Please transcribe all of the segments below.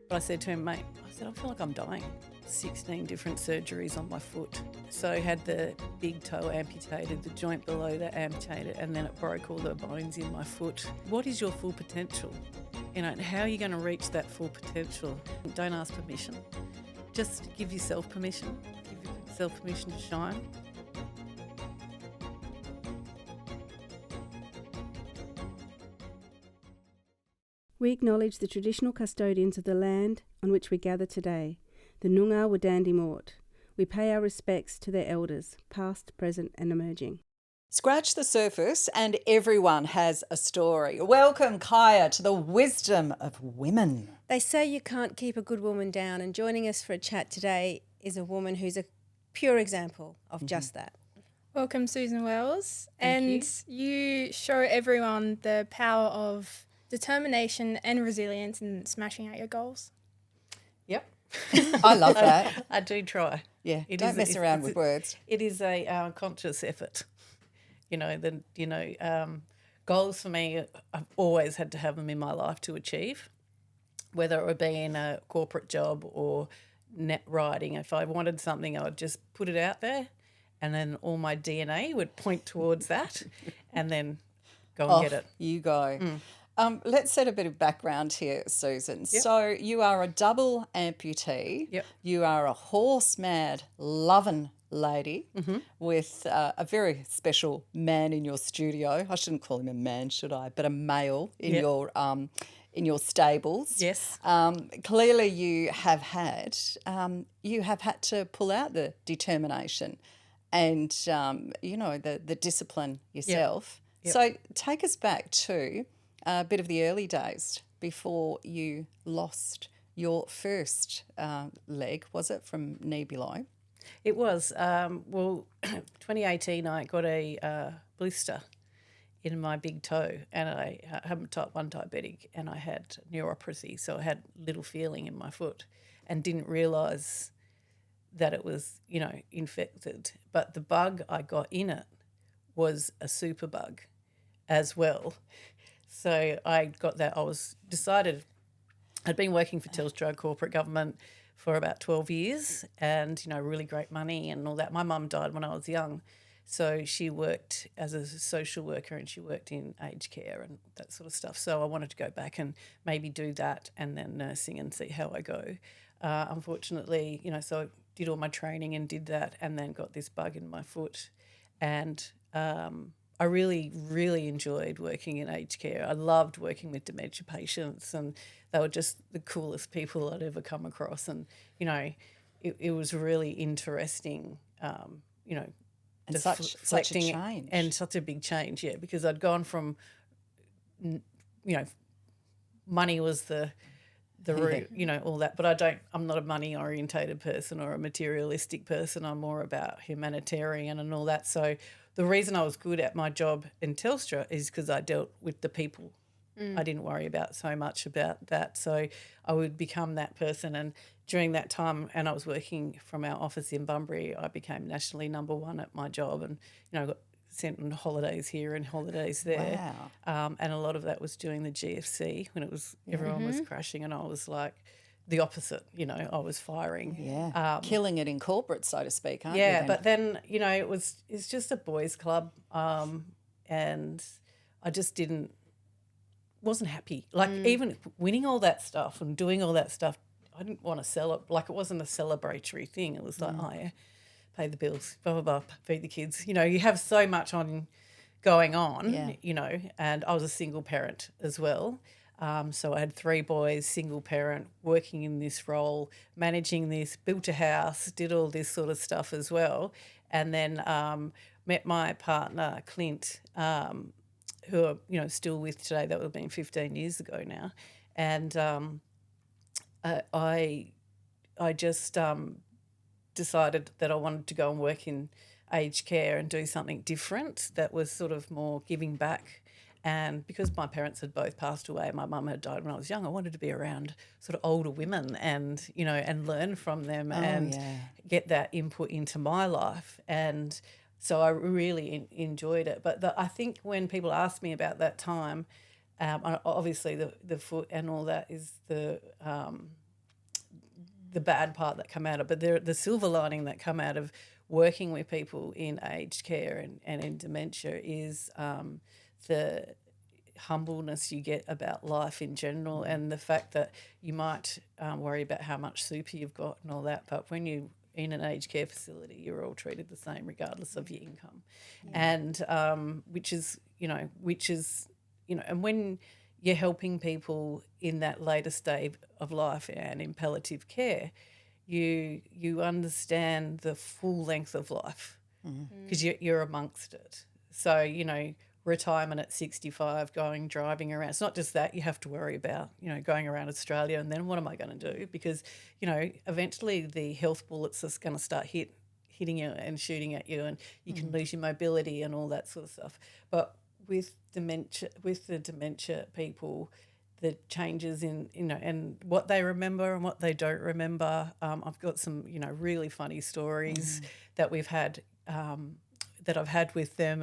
But I said to him, mate, I feel like I'm dying. 16 different surgeries on my foot. So I had the big toe amputated, the joint below that amputated, and then it broke all the bones in my foot. What is your full potential? And how are you going to reach that full potential? Don't ask permission. Just give yourself permission. Give yourself permission to shine. We acknowledge the traditional custodians of the land on which we gather today, the Noongar Wadandi Mort. We pay our respects to their elders, past, present and emerging. Scratch the surface and everyone has a story. Welcome, Kaya, to the wisdom of women. They say you can't keep a good woman down, and joining us for a chat today is a woman who's a pure example of just that. Welcome, Suzin Wells. Thank you show everyone the power of determination and resilience in smashing out your goals. Yep. I love that. I do try. Yeah, don't mess around with words. It is a conscious effort. Goals for me, I've always had to have them in my life to achieve, whether it would be in a corporate job or net writing. If I wanted something, I would just put it out there and then all my DNA would point towards that and then go and get it. You go. Let's set a bit of background here, Susan. Yep. So you are a double amputee. Yep. You are a horse-mad, loving lady with a very special man in your studio. I shouldn't call him a man, should I? But a male in your stables. Yes. Clearly you have had to pull out the determination and, the discipline yourself. Yep. So take us back to a bit of the early days before you lost your first leg, was it, from knee below? It was. 2018 I got a blister in my big toe and I'm type 1 diabetic and I had neuropathy, so I had little feeling in my foot and didn't realise that it was, infected. But the bug I got in it was a super bug as well. So I got that. I'd been working for Telstra corporate government for about 12 years and, really great money and all that. My mum died when I was young, so she worked as a social worker and she worked in aged care and that sort of stuff. So I wanted to go back and maybe do that and then nursing and see how I go. Unfortunately, so I did all my training and did that and then got this bug in my foot and I really, really enjoyed working in aged care. I loved working with dementia patients and they were just the coolest people I'd ever come across. And, it was really interesting, And such a change. And such a big change, yeah, because I'd gone from, money was the root, all that. But I'm not a money-orientated person or a materialistic person. I'm more about humanitarian and all that. So the reason I was good at my job in Telstra is because I dealt with the people. I didn't worry about so much about that. So I would become that person. And during that time, and I was working from our office in Bunbury, I became nationally number one at my job and, I got sent on holidays here and holidays there. Wow. And a lot of that was during the GFC when everyone was crashing and I was like the opposite, I was firing. Yeah, killing it in corporate, so to speak, aren't you? Yeah, then? but then, it's just a boys' club and I just wasn't happy. Like even winning all that stuff and doing all that stuff, I didn't want to sell it. Like it wasn't a celebratory thing. It was like, oh, yeah, pay the bills, blah, blah, blah, feed the kids. You have so much going on, and I was a single parent as well. So I had 3 boys, single parent, working in this role, managing this, built a house, did all this sort of stuff as well. And then met my partner, Clint, who are, still with today. That would have been 15 years ago now. And I just decided that I wanted to go and work in aged care and do something different that was sort of more giving back. And because my parents had both passed away, my mum had died when I was young, I wanted to be around sort of older women and, and learn from them get that input into my life. And so I really enjoyed it. But I think when people ask me about that time, obviously the foot and all that is the the bad part that come out of, but the silver lining that come out of working with people in aged care and in dementia is the humbleness you get about life in general, and the fact that you might worry about how much super you've got and all that, but when you in an aged care facility, you're all treated the same regardless of your income, and which is and when you're helping people in that later stage of life and in palliative care, you understand the full length of life because you're amongst it. So, retirement at 65, driving around. It's not just that you have to worry about, going around Australia and then what am I going to do? Because, eventually the health bullets are going to start hitting you and shooting at you, and you can lose your mobility and all that sort of stuff. But with the dementia people, the changes in, and what they remember and what they don't remember. I've got some, really funny stories that we've had, that I've had with them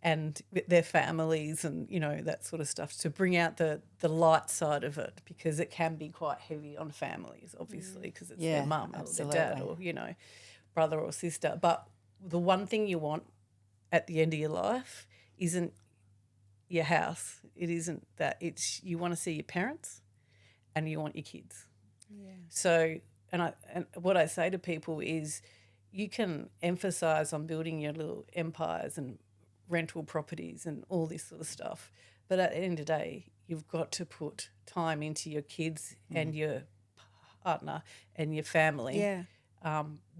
and with their families and, that sort of stuff, to bring out the light side of it, because it can be quite heavy on families, obviously, because it's their mum or their dad or, brother or sister. But the one thing you want at the end of your life isn't your house. It isn't that. It's you want to see your parents and you want your kids. Yeah. So, and what I say to people is you can emphasise on building your little empires and rental properties and all this sort of stuff, but at the end of the day, you've got to put time into your kids and your partner and your family. Yeah.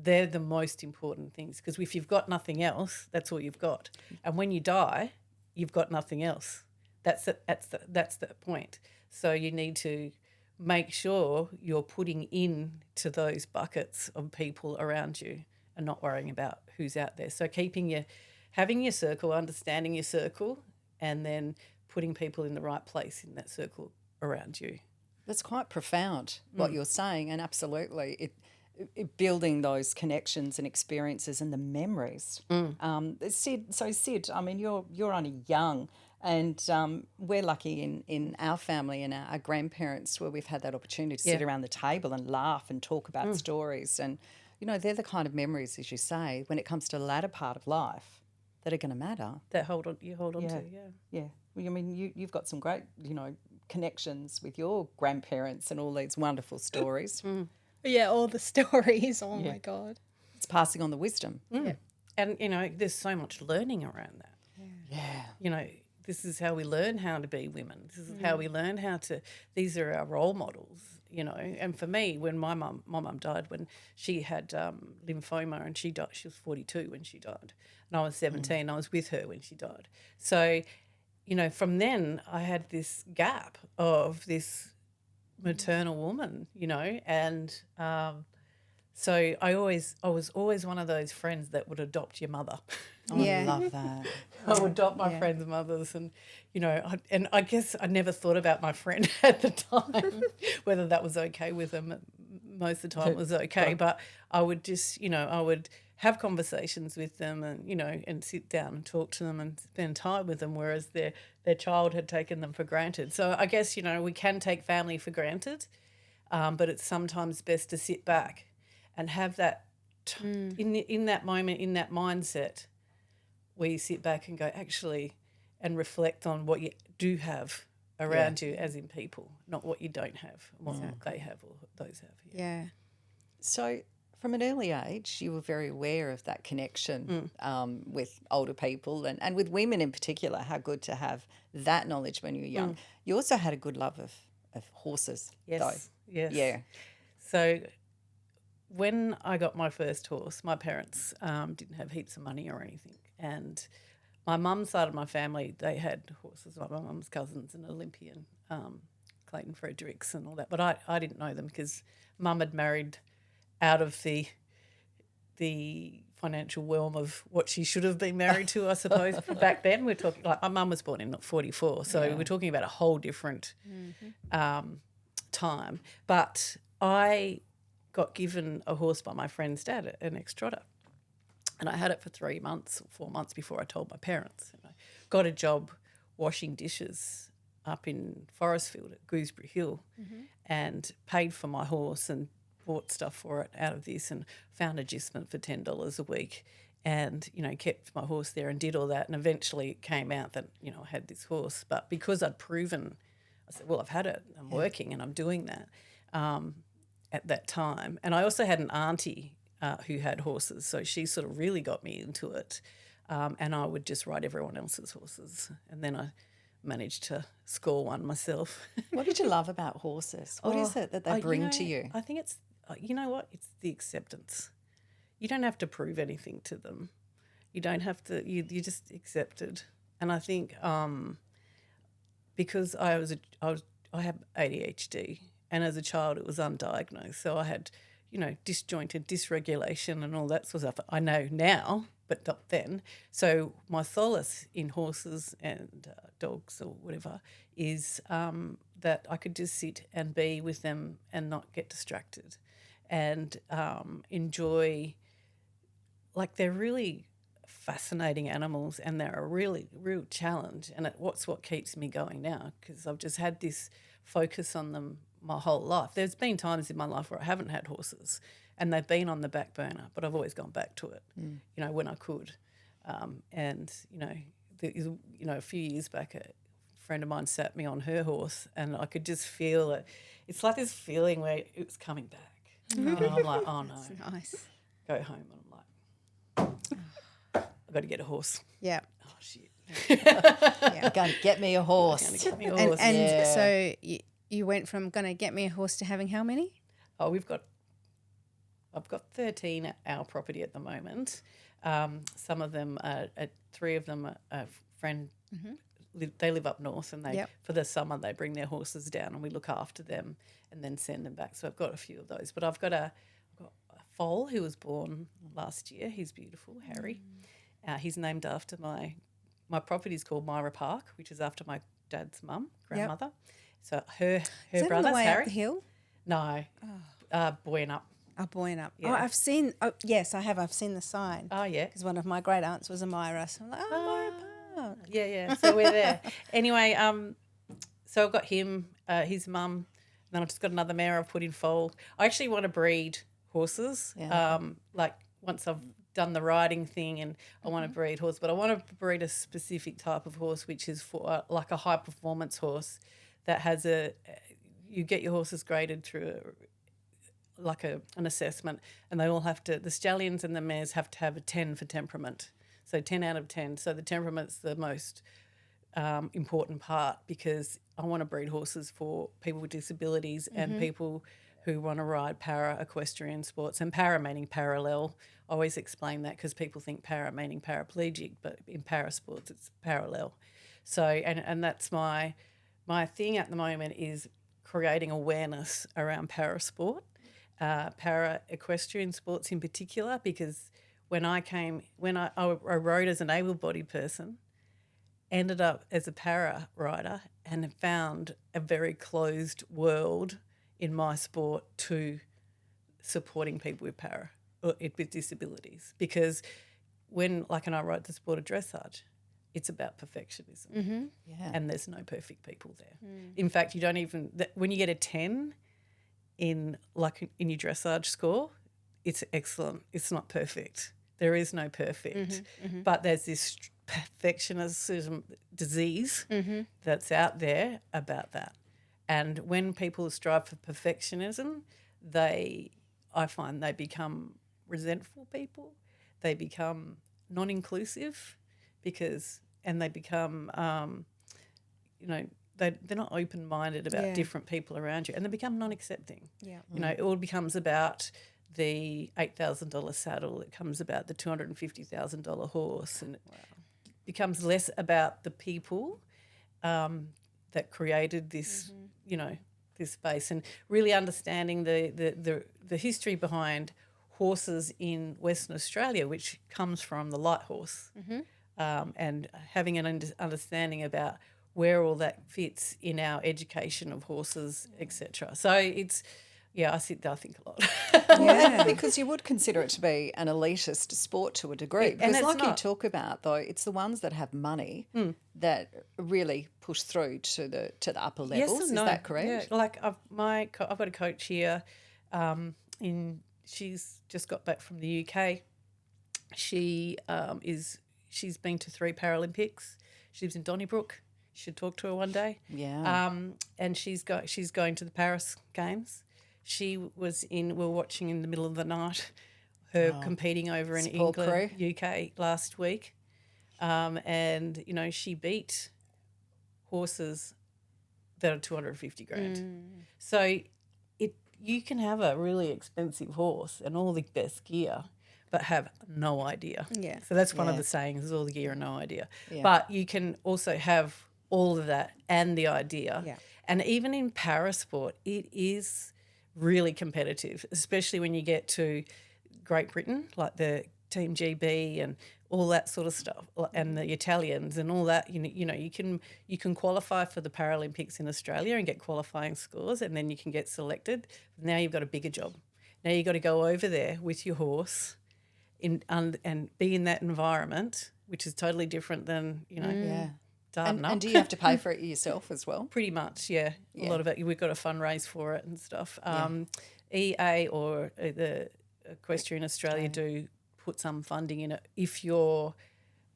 They're the most important things, because if you've got nothing else, that's all you've got. And when you die, you've got nothing else. That's the point. So you need to make sure you're putting into those buckets of people around you and not worrying about who's out there. So having your circle, understanding your circle, and then putting people in the right place in that circle around you. That's quite profound, what you're saying, and absolutely it building those connections and experiences and the memories. Sid, I mean, you're only young, and we're lucky in our family and our grandparents where we've had that opportunity to sit around the table and laugh and talk about stories, and they're the kind of memories, as you say, when it comes to the latter part of life, that are going to matter. That you hold on to. Yeah. Well, I mean, you've got some great, connections with your grandparents and all these wonderful stories. Yeah, all the stories. Oh my God. It's passing on the wisdom. Yeah. And, there's so much learning around that. Yeah. This is how we learn how to be women. This is how we learn these are our role models, And for me, when my mum died, when she had lymphoma and she died, she was 42 when she died. And I was 17, I was with her when she died. So, from then I had this gap of this maternal woman, and so I was always one of those friends that would adopt your mother. Oh, I love that. I would adopt my friends' mothers, and I guess I never thought about my friend at the time, whether that was okay with them. Most of the time it was okay, but I would just, I would have conversations with them and, and sit down and talk to them and spend time with them, whereas their child had taken them for granted. So I guess, we can take family for granted, but it's sometimes best to sit back and have that in that moment, in that mindset, where you sit back and go, actually, and reflect on what you do have around you, as in people, not what you don't have, what they have or those have. Yeah. So from an early age, you were very aware of that connection with older people and with women in particular, how good to have that knowledge when you were young. You also had a good love of horses, Yes, though. yes. Yeah. So when I got my first horse, my parents didn't have heaps of money or anything, and my mum's side of my family, they had horses. My mum's cousin's an Olympian, Clayton Fredericks and all that, but I didn't know them because mum had married out of the financial realm of what she should have been married to, I suppose. Back then, we're talking, like, my mum was born in 44, so we're talking about a whole different time. But I got given a horse by my friend's dad, an ex-trotter, and I had it for 3 months or 4 months before I told my parents. And I got a job washing dishes up in Forestfield at Gooseberry Hill and paid for my horse and bought stuff for it out of this and found agistment for $10 a week and, kept my horse there and did all that. And eventually it came out that, I had this horse. But because I'd proven, I said, well, I've had it. I'm working and I'm doing that at that time. And I also had an auntie who had horses. So she sort of really got me into it. And I would just ride everyone else's horses. And then I managed to score one myself. What did you love about horses? What is it that they bring to you? I think it's, you know what? It's the acceptance. You don't have to prove anything to them. You don't have to, you're just accepted. And I think because I have ADHD and as a child it was undiagnosed. So I had, disjointed dysregulation and all that sort of stuff. I know now, but not then. So my solace in horses and dogs or whatever is that I could just sit and be with them and not get distracted and enjoy, like they're really fascinating animals and they're a really real challenge and what's what keeps me going now because I've just had this focus on them my whole life. There's been times in my life where I haven't had horses and they've been on the back burner, but I've always gone back to it, when I could. And a few years back, a friend of mine sat me on her horse and I could just feel it. It's like this feeling where it was coming back. And I'm like, oh, no. That's nice. Go home. And I'm like, I've got to get a horse. Yeah. Oh, shit. You're going to get me a horse. Going to get me a horse. And so you went from going to get me a horse to having how many? Oh, I've got 13 at our property at the moment. Some of them, 3 of them are friend. They live up north, and for the summer they bring their horses down, and we look after them and then send them back. So I've got a few of those. But I've got a foal who was born last year. He's beautiful, Harry. He's named after my property is called Myra Park, which is after my dad's mum, grandmother. So her Is that brother's on the way Harry. up the hill? No, Buoying Up. Oh, Buoying Up. Yeah. Oh, I've seen. Oh, yes, I have. I've seen the sign. Oh, yeah. Because one of my great aunts was a Myra, so I'm like, Myra Park. Yeah. So we're there. Anyway, so I've got him, his mum, and then I've just got another mare I've put in foal. I actually want to breed horses. Yeah. Like once I've done the riding thing and I want to breed horse, but I want to breed a specific type of horse, which is for like a high performance horse that has you get your horses graded through an assessment, and they all have to, the stallions and the mares have to have a 10 for temperament. So 10 out of 10. So the temperament's the most important part because I want to breed horses for people with disabilities and people who want to ride para-equestrian sports, and para meaning parallel. I always explain that because people think para meaning paraplegic, but in para sports it's parallel. So, and that's my thing at the moment is creating awareness around para sport, para-equestrian sports in particular, because when I rode as an able-bodied person, ended up as a para rider and found a very closed world in my sport to supporting people with with disabilities, because when I ride the sport of dressage, it's about perfectionism, and there's no perfect people there. In fact, you don't even when you get a 10 in your dressage score, it's excellent. It's not perfect. There is no perfect, but there's this perfectionism disease that's out there about that. And when people strive for perfectionism, I find they become resentful people. They become non-inclusive and they become, they're not open-minded about different people around you, and they become non-accepting. Yeah. It all becomes about the $8,000 saddle. It comes about the $250,000 horse, and it becomes less about the people that created this, this space, and really understanding the history behind horses in Western Australia, which comes from the light horse, and having an understanding about where all that fits in our education of horses, etc. So it's, I sit there, I think a lot. Yeah, because you would consider it to be an elitist sport to a degree. Because like you talk about, though, it's the ones that have money that really push through to the upper levels. Yes, is that correct? Yeah, I've got a coach here she's just got back from the UK. She's been to 3 Paralympics. She lives in Donnybrook. You should talk to her one day. Yeah. And she's going to the Paris Games. We were watching in the middle of the night her competing over in Support England, UK last week. And, she beat horses that are 250 grand. So you can have a really expensive horse and all the best gear, but have no idea. Yeah. So that's one of Yeah. the sayings, is all the gear and no idea. Yeah. But you can also have all of that and the idea. Yeah. And even in parasport, it is really competitive, especially when you get to Great Britain, like the Team GB and all that sort of stuff, and the Italians and all that. You can qualify for the Paralympics in Australia and get qualifying scores, and then you can get selected. Now you've got a bigger job. Now you've got to go over there with your horse and be in that environment, which is totally different than Yeah. darting up. And do you have to pay for it yourself as well? Pretty much, yeah. A lot of it, we've got to fundraise for it and stuff. EA or the Equestrian Australia do put some funding in it if you're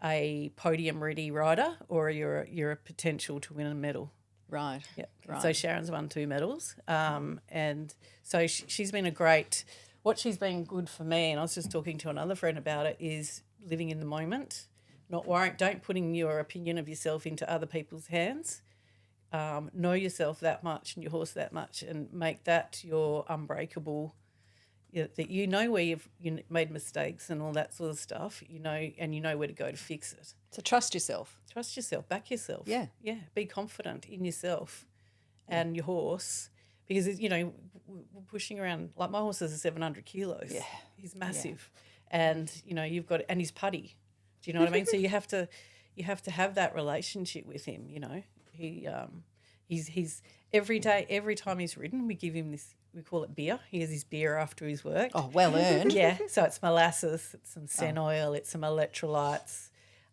a podium-ready rider or you're a potential to win a medal. Right. Yeah. Right. So Sharon's won 2 medals, and so she's been what she's been good for me, and I was just talking to another friend about it, is living in the moment, not worrying, don't putting your opinion of yourself into other people's hands. Know yourself that much and your horse that much, and make that your unbreakable. That where you've made mistakes and all that sort of stuff, and you know where to go to fix it. So trust yourself. Trust yourself, back yourself. Yeah. Yeah, be confident in yourself and your horse, because, we're pushing around, like my horse is 700 kilos. Yeah. He's massive. And, you've got, and he's putty. Do you know what I mean? So you have to have that relationship with him, He's every day, every time he's ridden, we give him this, we call it beer. He has his beer after he's worked. Oh, well earned. Yeah, so it's molasses, it's some sen oil, it's some electrolytes,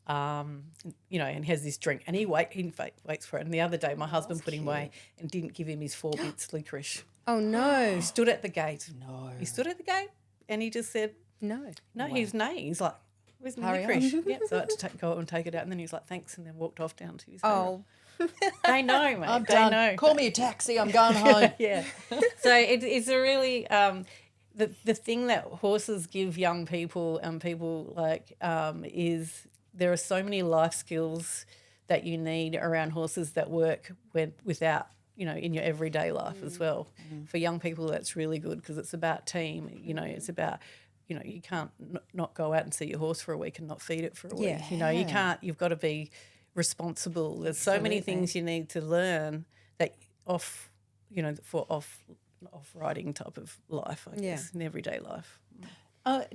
and he has this drink, and he waits for it. And the other day, my husband put him away and didn't give him his 4 bits licorice. Oh, no. He stood at the gate. No. He stood at the gate, and he just said, No. he's neighing. He's like, where's my Hurry on. licorice? Yeah, so I had to go and take it out, and then he was like, thanks, and then walked off down to his home. Oh, They know, mate. I'm they done. know. Call me a taxi. I'm going home. Yeah. So it's a really the thing that horses give young people and people is there are so many life skills that you need around horses that work without in your everyday life as well. For young people, that's really good because it's about team. It's about you can't not go out and see your horse for a week and not feed it for a week. Yeah. You can't. You've got to be responsible. There's so many things you need to learn that off riding type of life, I guess, in everyday life.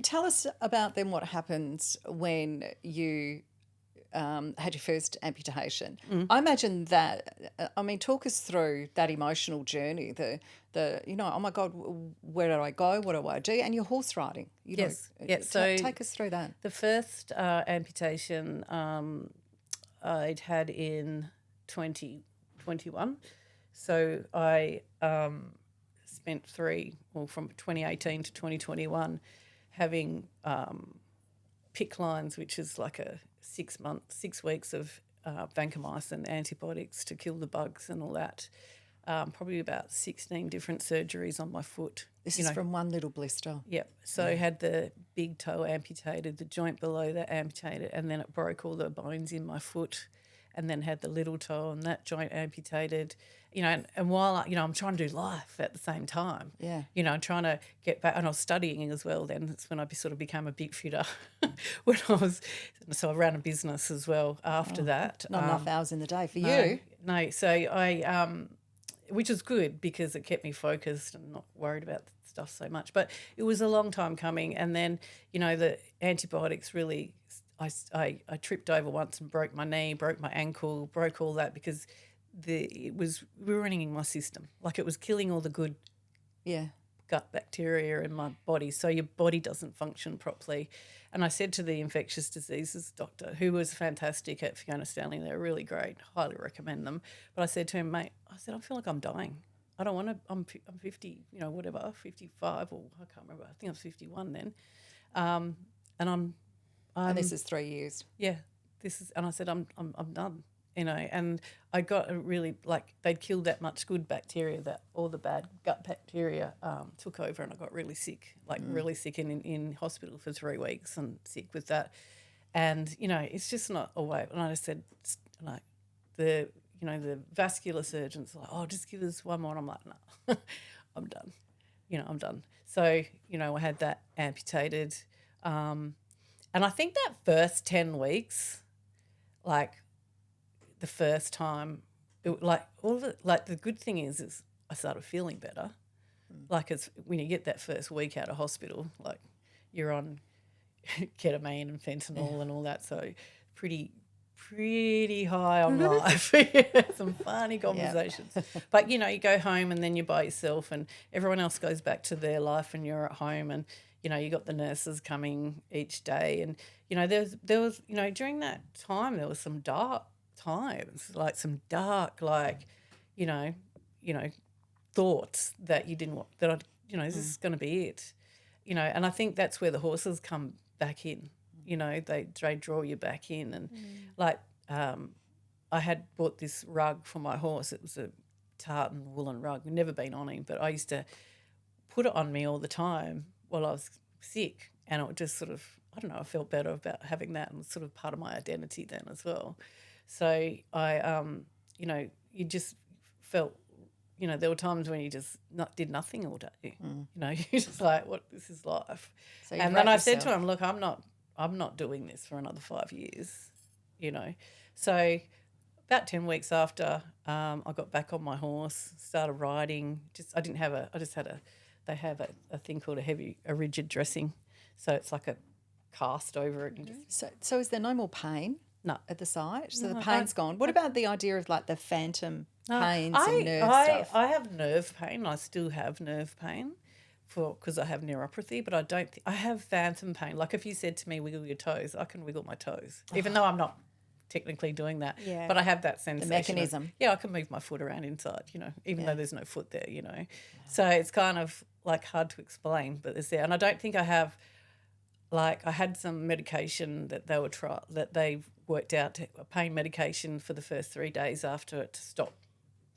Tell us about then what happens when you had your first amputation. I imagine that, talk us through that emotional journey, the oh my God, where do I go? What do I do? And your horse riding. Yes. So take us through that. The first amputation I'd had in 2021. So I spent from 2018 to 2021 having PICC lines, which is like a 6 weeks of vancomycin antibiotics to kill the bugs and all that. Probably about 16 different surgeries on my foot. This is from one little blister. Yep. So I had the big toe amputated, the joint below that amputated, and then it broke all the bones in my foot, and then had the little toe and that joint amputated. And while I'm trying to do life at the same time. Yeah. Trying to get back, and I was studying as well. Then that's when I sort of became a big fitter. So I ran a business as well after that. Not enough hours in the day for you. No. So I, which was good because it kept me focused and not worried about stuff so much. But it was a long time coming, and then the antibiotics really. I tripped over once and broke my knee, broke my ankle, broke all that because it was ruining my system. Like it was killing all the good gut bacteria in my body, so your body doesn't function properly. And I said to the infectious diseases doctor, who was fantastic at Fiona Stanley, they were really great, highly recommend them. But I said to him, mate, I feel like I'm dying. I don't want to. I'm 50, whatever, 55 or I can't remember. I think I was 51 then. And and this is 3 years. Yeah, and I said I'm done. And I got a really they'd killed that much good bacteria that all the bad gut bacteria took over, and I got really sick, really sick in hospital for 3 weeks and sick with that. And it's just not a way. And I just said the vascular surgeons were like, oh, just give us one more. And I'm like, no, I'm done. I'm done. So I had that amputated, and I think that first 10 weeks, the first time, all of it, the good thing is I started feeling better. It's when you get that first week out of hospital, you're on ketamine and fentanyl and all that, so pretty high on life. Some funny conversations. But, you go home and then you're by yourself and everyone else goes back to their life and you're at home and, you got the nurses coming each day and, there was during that time there was some dark times, some dark, thoughts that you didn't want, that this is going to be it, and I think that's where the horses come back in. They draw you back in, and I had bought this rug for my horse. It was a tartan woolen rug. I'd never been on him, but I used to put it on me all the time while I was sick, and it would just sort of, I don't know, I felt better about having that, and it was sort of part of my identity then as well. So I, you just felt, there were times when you just did nothing all day. You're just like, what? This is life. So and then I said to him, look, I'm not doing this for another 5 years. So about 10 weeks after, I got back on my horse, started riding. They have a thing called a rigid dressing. So it's like a cast over it. And So is there no more pain? No. At the site? So the pain's gone. What about the idea of the phantom pains and nerve stuff? I have nerve pain. I still have nerve pain because I have neuropathy, but I have phantom pain. If you said to me, wiggle your toes, I can wiggle my toes, even though I'm not technically doing that. Yeah. But I have that sensation. The mechanism. I can move my foot around inside, even though there's no foot there, So it's kind of hard to explain, but it's there. And I don't think I have, I had some medication that they worked out, a pain medication for the first 3 days after it to stop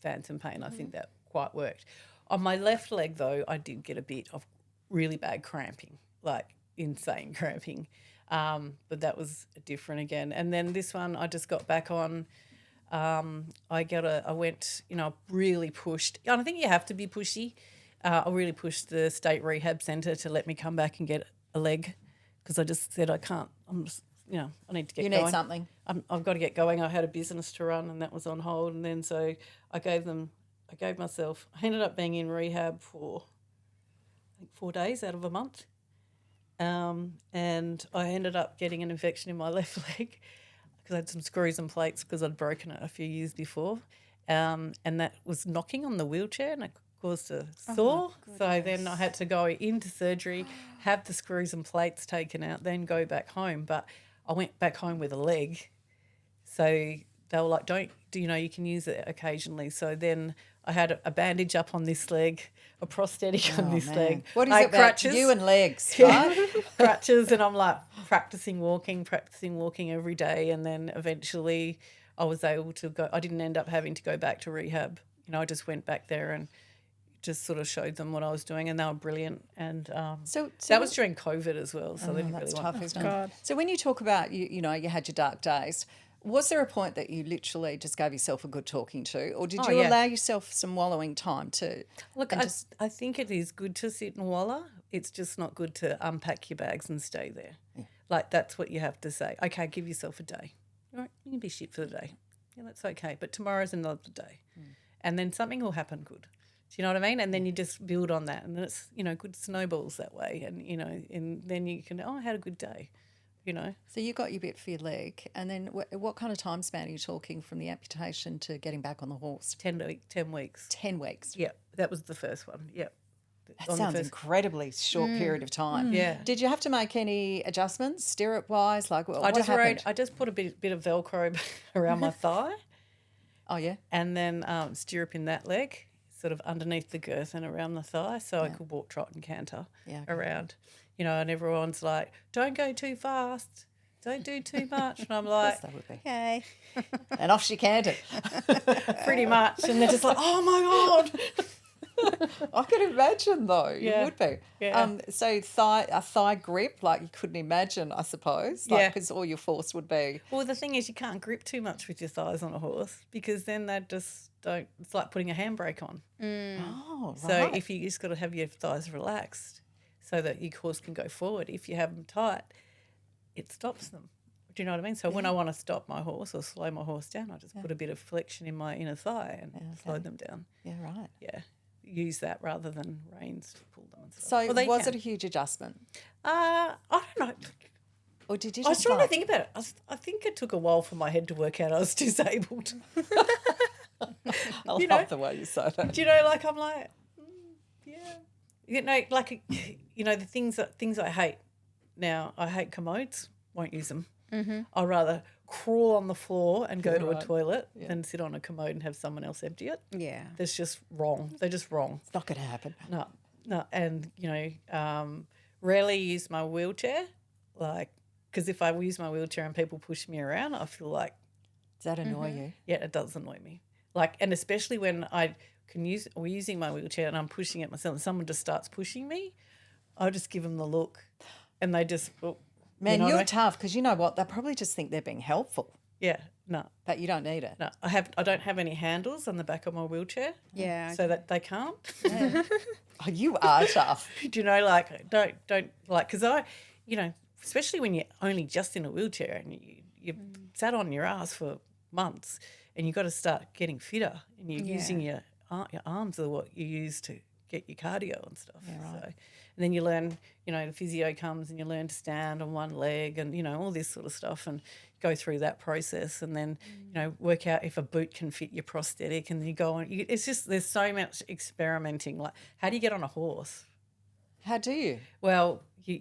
phantom pain. I think that quite worked. On my left leg, though, I did get a bit of really bad cramping, insane cramping. But that was different again. And then this one I just got back on. I went, really pushed. And I think you have to be pushy. I really pushed the state rehab centre to let me come back and get a leg because I just said I can't. I'm just, I need to get going. You need something. I've got to get going. I had a business to run and that was on hold. And then so I gave myself, I ended up being in rehab for, I think, 4 days out of a month. And I ended up getting an infection in my left leg because I had some screws and plates because I'd broken it a few years before. And that was knocking on the wheelchair and it caused a sore. So then I had to go into surgery, have the screws and plates taken out, then go back home. But I went back home with a leg. So they were like, you can use it occasionally. So then I had a bandage up on this leg, a prosthetic on this leg. What is it about crutches. You and legs, right? Crutches, and I'm practicing walking every day. And then eventually I was able to go. I didn't end up having to go back to rehab. I just went back there and just sort of showed them what I was doing, and they were brilliant. And so that was during COVID as well. So they didn't really want. Tough, isn't it? So when you talk about you had your dark days, was there a point that you literally just gave yourself a good talking to, or did you allow yourself some wallowing time too? Look, I think it is good to sit and wallow. It's just not good to unpack your bags and stay there. Yeah. That's what you have to say. Okay, give yourself a day. All right, you can be shit for the day. Yeah, that's okay. But tomorrow's another day. And then something will happen good. Do you know what I mean? And then you just build on that, and then it's, good snowballs that way. And, and then you can, I had a good day. So you got your bit for your leg, and then what kind of time span are you talking from the amputation to getting back on the horse? 10 weeks. 10 weeks? Yeah, that was the first one, yeah. That sounds incredibly short period of time. Yeah. Did you have to make any adjustments, stirrup-wise? What happened? I just put a bit of Velcro around my thigh. Oh, yeah? And then stirrup in that leg. sort of underneath the girth and around the thigh, so I could walk, trot and canter around. And everyone's like, don't go too fast, don't do too much. And I'm like, That would be. Okay. And off she cantered. pretty much. And they're just like, oh, my God. I can imagine though. Yeah. You would be. Yeah. So a thigh grip, like you couldn't imagine, I suppose. Yeah. Because all your force would be. Well, the thing is you can't grip too much with your thighs on a horse because then they just don't – it's like putting a handbrake on. Oh, So right. if you just got to have your thighs relaxed so that your horse can go forward. If you have them tight, it stops them. Do you know what I mean? So when I want to stop my horse or slow my horse down, I just put a bit of flexion in my inner thigh and slow them down. Yeah, right. Yeah, use that rather than reins to pull them and stuff. So Well, they was can. it a huge adjustment? I don't know. Or did you I was just trying to like- think about it. I think it took a while for my head to work out I was disabled. I you love know? the way you say that. Do you know, like I'm like, yeah. The things I hate now. I hate commodes. Won't use them. Mm-hmm. I'd rather crawl on the floor and go to a toilet than sit on a commode and have someone else empty it. Yeah. That's just wrong. They're just wrong. It's not going to happen. No. And, rarely use my wheelchair, because if I use my wheelchair and people push me around, I feel like, Does that annoy you? yeah, it does annoy me. And especially when we're using my wheelchair and I'm pushing it myself and someone just starts pushing me, I just give them the look and they just, Man, you know you're what I- tough because you know what? They probably just think they're being helpful, yeah, no. but you don't need it. No, I don't have any handles on the back of my wheelchair. Yeah. So that they can't. Oh, you are tough. Do you know, don't because especially when you're only just in a wheelchair and you sat on your ass for months and you've got to start getting fitter and you're using your arms are what you use to get your cardio and stuff. Yeah, right. So, and then you learn, the physio comes and you learn to stand on one leg and, all this sort of stuff and go through that process and then, work out if a boot can fit your prosthetic and then you go on. It's just there's so much experimenting. Like, how do you get on a horse? How do you? Well, how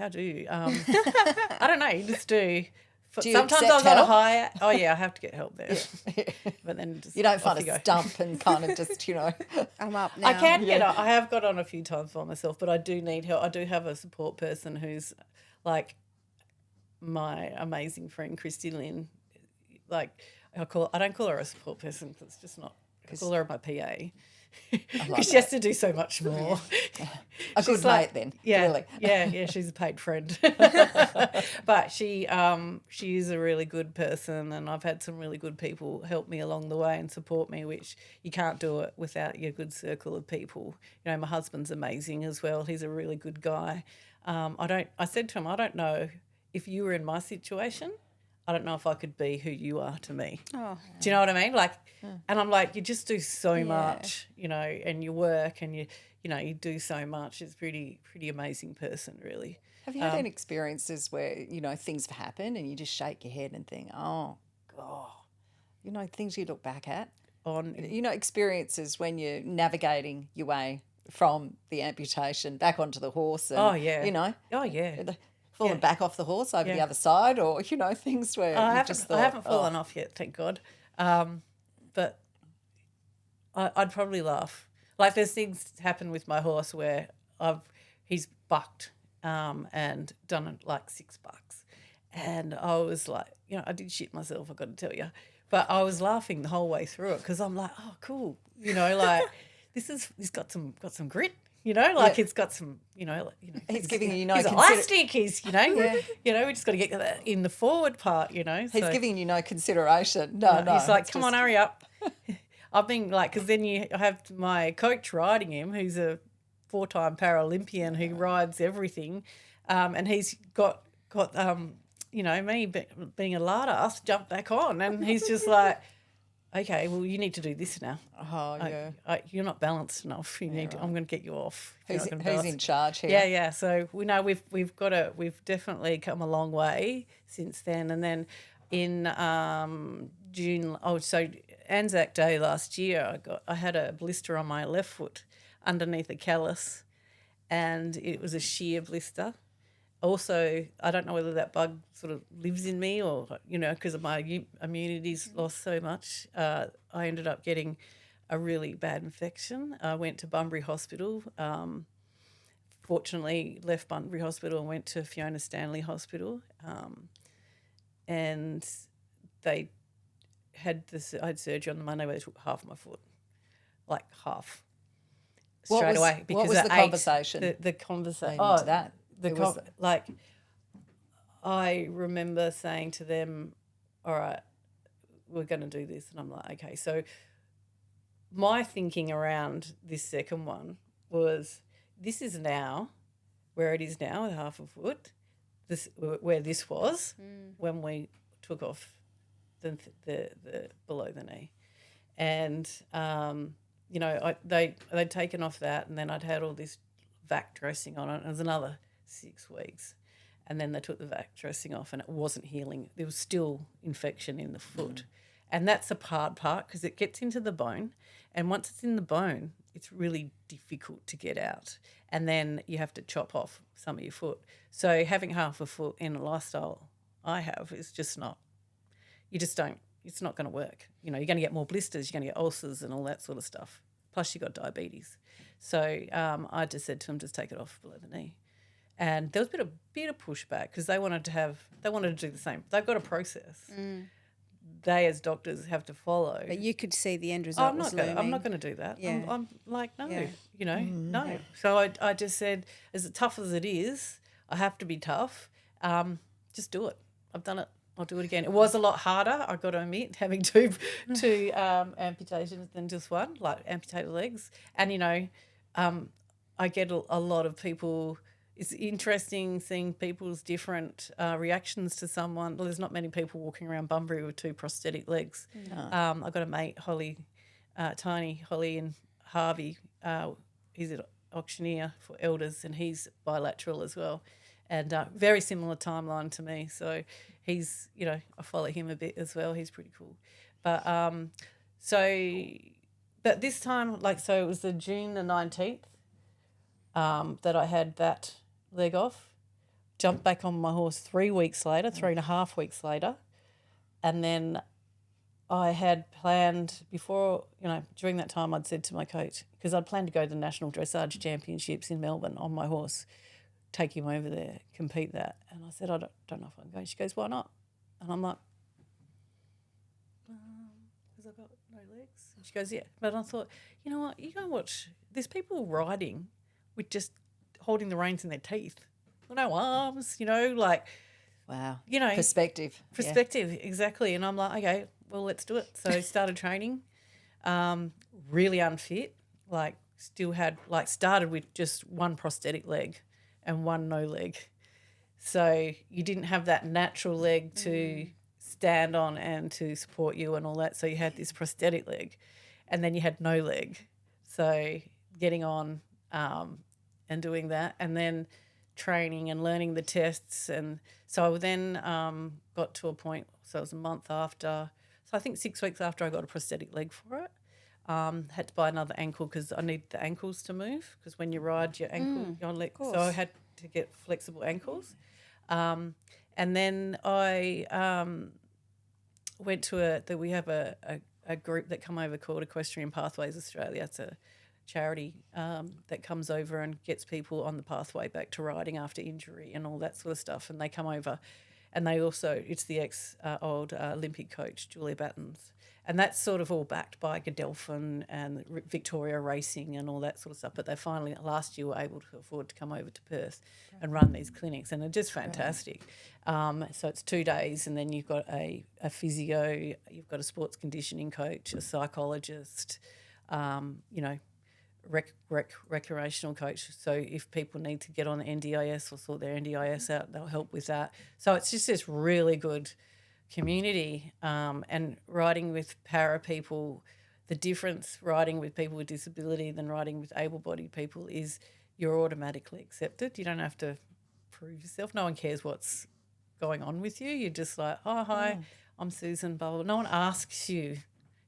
do you? I don't know. You just do. Do you Sometimes accept I've got a help? higher. Oh yeah, I have to get help there. But then just You don't off find you go. a stump and kind of just, I'm up now. I can get on. I have got on a few times by myself, but I do need help. I do have a support person who's like my amazing friend Christy Lynn. I don't call her a support person because it's just not. I call her my PA. Because she has to do so much more. a good mate then, Yeah, really. yeah, she's a paid friend. But she is a really good person and I've had some really good people help me along the way and support me, which you can't do it without your good circle of people. My husband's amazing as well. He's a really good guy. I said to him, I don't know if you were in my situation, I don't know if I could be who you are to me. Oh. Do you know what I mean? And I'm like, you just do so much, and you work and you do so much. It's pretty amazing person, really. Have you had any experiences where, things have happened and you just shake your head and think, oh, God, things you look back at? Experiences when you're navigating your way from the amputation back onto the horse and, Oh, yeah. Oh, yeah. Falling back off the horse over the other side or, things where I you just thought, haven't fallen off yet, thank God. But I'd probably laugh. Like there's things happen with my horse where he's bucked and done it like 6 bucks. And I was like, I did shit myself, I've got to tell you. But I was laughing the whole way through it because I'm like, oh, cool. He's got some grit. It's got some, he's giving you he's elastic. He's, we just got to get that in the forward part, He's giving you no consideration. No. He's like, come on, hurry up. I've been because then I have my coach riding him, who's a 4-time Paralympian who rides everything, and he's got me being a lard ass jump back on, and he's just like, okay, well, you need to do this now. Oh, yeah. You're not balanced enough. I'm going to get you off. Who's in charge here? Yeah. So we know we've definitely come a long way since then. And then in June, so Anzac Day last year, I had a blister on my left foot underneath a callus, and it was a shear blister. also, I don't know whether that bug sort of lives in me or, because of my immunity's lost so much, I ended up getting a really bad infection. I went to Bunbury Hospital. Fortunately, left Bunbury Hospital and went to Fiona Stanley Hospital. And they I had surgery on the Monday where they took half my foot, like half, straight away. What was the conversation? The conversation. Leading to that? I remember saying to them, all right, we're going to do this. And I'm like, okay. So my thinking around this second one was, this is now where it is now with half a foot, where this was when we took off the below the knee. And, they'd taken off that, and then I'd had all this vac dressing on it. It was another 6 weeks. And then they took the vac dressing off and it wasn't healing. There was still infection in the foot. And that's a hard part because it gets into the bone. And once it's in the bone, it's really difficult to get out. And then you have to chop off some of your foot. So having half a foot in a lifestyle I have is just not, you just don't, it's not going to work. You're going to get more blisters, you're going to get ulcers and all that sort of stuff. Plus you've got diabetes. So I just said to them, just take it off below the knee. And there was a bit of pushback because they wanted to do the same. They've got a process. They as doctors have to follow. But you could see the end result. I'm not going to do that. Yeah. I'm like, no, Yeah. no. So I just said, as tough as it is, I have to be tough. Just do it. I've done it. I'll do it again. It was a lot harder, I got to admit, having two amputations than just one, like amputated legs. And, I get a lot of people. It's interesting seeing people's different reactions to someone. Well, there's not many people walking around Bunbury with 2 prosthetic legs. No. I've got a mate, Holly, Holly and Harvey. He's an auctioneer for elders and he's bilateral as well. And very similar timeline to me. So he's, I follow him a bit as well. He's pretty cool. But but this time, it was the June the 19th that I had that leg off, jumped back on my horse 3 weeks later, 3.5 weeks later. And then I had planned before, during that time I'd said to my coach, because I'd planned to go to the National Dressage Championships in Melbourne on my horse, take him over there, compete that. And I said, I don't know if I can go. She goes, why not? And I'm like, because I've got no legs. And she goes, yeah. But I thought, you know what, you go watch, there's people riding with just holding the reins in their teeth. No arms, Wow. Perspective, exactly. And I'm like, okay, well, let's do it. So I started training, really unfit, started with just one prosthetic leg and one no leg. So you didn't have that natural leg to stand on and to support you and all that. So you had this prosthetic leg and then you had no leg. So getting on and doing that and then training and learning the tests. And so I then got to a point, so it was a month after, so I think 6 weeks after I got a prosthetic leg for it. Had to buy another ankle because I need the ankles to move because when you ride your ankle, your leg. So I had to get flexible ankles. And then I went to we have a group that come over called Equestrian Pathways Australia. It's a charity that comes over and gets people on the pathway back to riding after injury and all that sort of stuff. And they come over and they also, it's the old Olympic coach, Julia Battens. And that's sort of all backed by Godolphin and Victoria Racing and all that sort of stuff. But they finally, last year, were able to afford to come over to Perth and run these clinics. And they're just fantastic. So it's 2 days and then you've got a physio, you've got a sports conditioning coach, a psychologist, recreational coach. So if people need to get on the NDIS or sort their NDIS out, they'll help with that. So it's just this really good community and riding with para people. The difference riding with people with disability than riding with able-bodied people is you're automatically accepted. You don't have to prove yourself. No one cares what's going on with you. You're just like, oh, hi, I'm Susan, blah, blah. No one asks you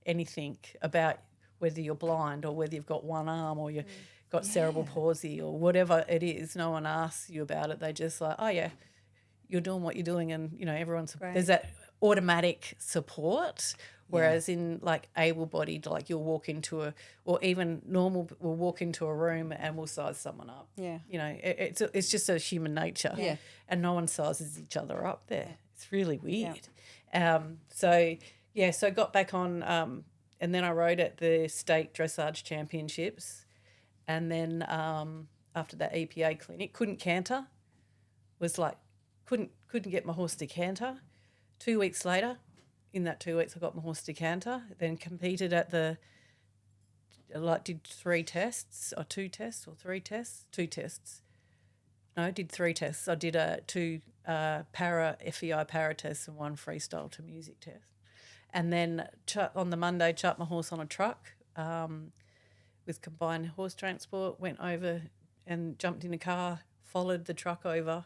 anything about whether you're blind or whether you've got one arm or you, got cerebral palsy or whatever it is. No one asks you about it. They just like, oh yeah, you're doing what you're doing, and everyone's there's that automatic support. Whereas in like able-bodied, like you'll walk into or even normal, we'll walk into a room and we'll size someone up. Yeah. It's just a human nature. Yeah. And no one sizes each other up there. It's really weird. So I got back on, and then I rode at the state dressage championships, and then after that EPA clinic, couldn't canter. Was like couldn't get my horse to canter. 2 weeks later. In that 2 weeks, I got my horse to canter, then competed at did 3 tests or 2 tests or 3 tests? 2 tests. No, I did 3 tests. I did 2 FEI para tests and 1 freestyle to music test. And then on the Monday, chucked my horse on a truck with combined horse transport, went over and jumped in a car, followed the truck over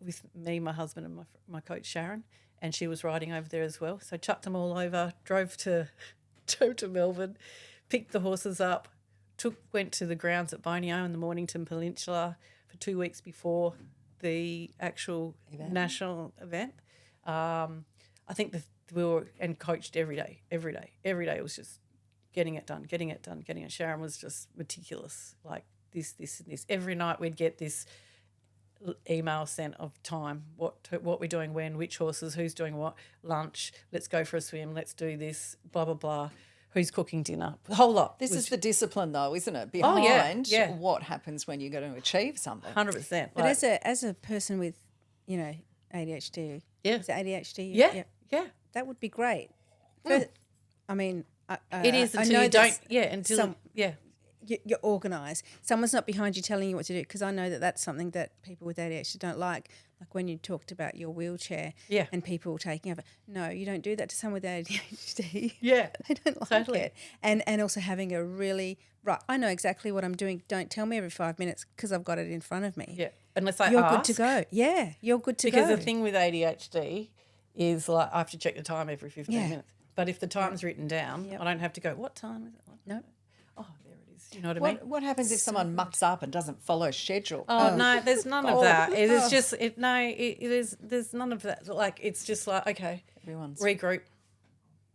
with me, my husband and my coach Sharon, and she was riding over there as well. So chucked them all over, drove to Melbourne, picked the horses up, went to the grounds at Bonio in the Mornington Peninsula for 2 weeks before the actual national event. I think we were and coached every day. It was just getting it done. Sharon was just meticulous, like this, and this. Every night we'd get this email sent of time, what we're doing when, which horses, who's doing what, lunch, let's go for a swim, let's do this, blah, blah, blah, who's cooking dinner, the whole lot. This is the discipline though, isn't it, behind what happens when you're going to achieve something. 100%. But as a person with, ADHD, is it ADHD? Yeah. That would be great. But, I mean, it is until you don't, you're organised. Someone's not behind you telling you what to do, because I know that that's something that people with ADHD don't like. Like when you talked about your wheelchair and people taking over. No, you don't do that to someone with ADHD. Yeah. They don't like it. And also having a really, I know exactly what I'm doing. Don't tell me every 5 minutes because I've got it in front of me. Yeah. Unless I You're ask. good to go. Yeah, you're good to go. Because the thing with ADHD is like I have to check the time every 15 minutes. But if the time's written down, I don't have to go, what time is it? No. Oh, there it is. You know what I mean? What happens if someone mucks up and doesn't follow schedule? Oh, no, there's none of that. It is just, there's none of that. Like, it's just like, okay, Everyone's regroup.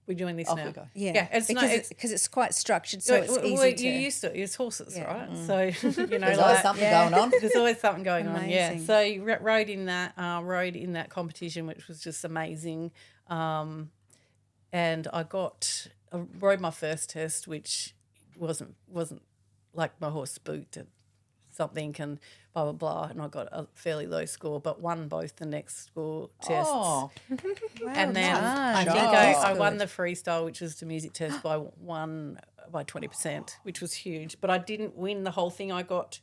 We're doing this off now. we go. Yeah, because it's quite structured, so it's easy well, to. you're used to it. It's horses, right? So, There's always something going on. There's always something going on, yeah. Amazing. So you rode in that competition, which was just amazing. And I rode my first test, which wasn't like my horse spooked at something and blah, blah, blah. And I got a fairly low score, but won both the next score tests. Oh, And then I think I won the freestyle, which was the music test, by 20%, which was huge. But I didn't win the whole thing. I got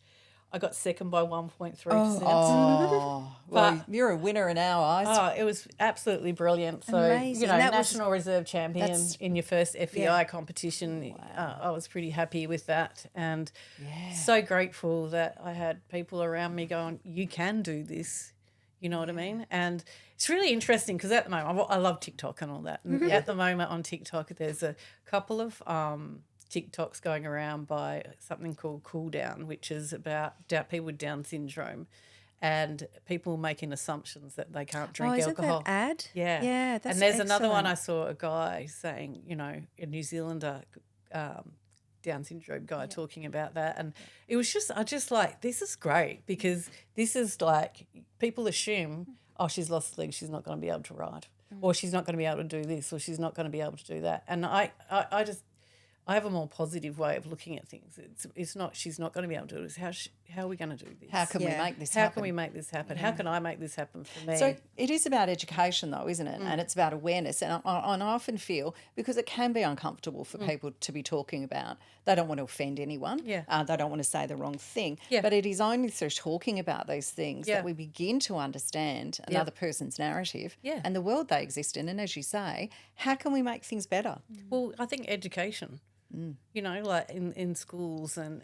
second by 1.3%. well, you're a winner in our eyes. Oh, it was absolutely brilliant. So, Amazing. That was- National Reserve champion in your first FEI competition. I was pretty happy with that, and so grateful that I had people around me going, you can do this. You know what I mean? And it's really interesting because at the moment, I love TikTok and all that. And at the moment on TikTok, there's a couple of TikToks going around by something called Cool Down, which is about people with Down syndrome and people making assumptions that they can't drink alcohol. That ad? Yeah. Yeah, that's And there's another one excellent. I saw a guy saying, a New Zealander Down syndrome guy talking about that. And it was I just like, this is great because this is like people assume, oh, she's lost a leg, she's not going to be able to ride or she's not going to be able to do this or she's not going to be able to do that. And I have a more positive way of looking at things. It's not she's not going to be able to do this. How are we going to do this? How can we make this How happen? can we make this happen? How can I make this happen for me? So it is about education though, isn't it? And it's about awareness. And I often feel, because it can be uncomfortable for people to be talking about, they don't want to offend anyone. Yeah. They don't want to say the wrong thing. Yeah. But it is only through talking about these things Yeah. that we begin to understand another person's narrative and the world they exist in. And as you say, how can we make things better? Well, I think education, like in schools and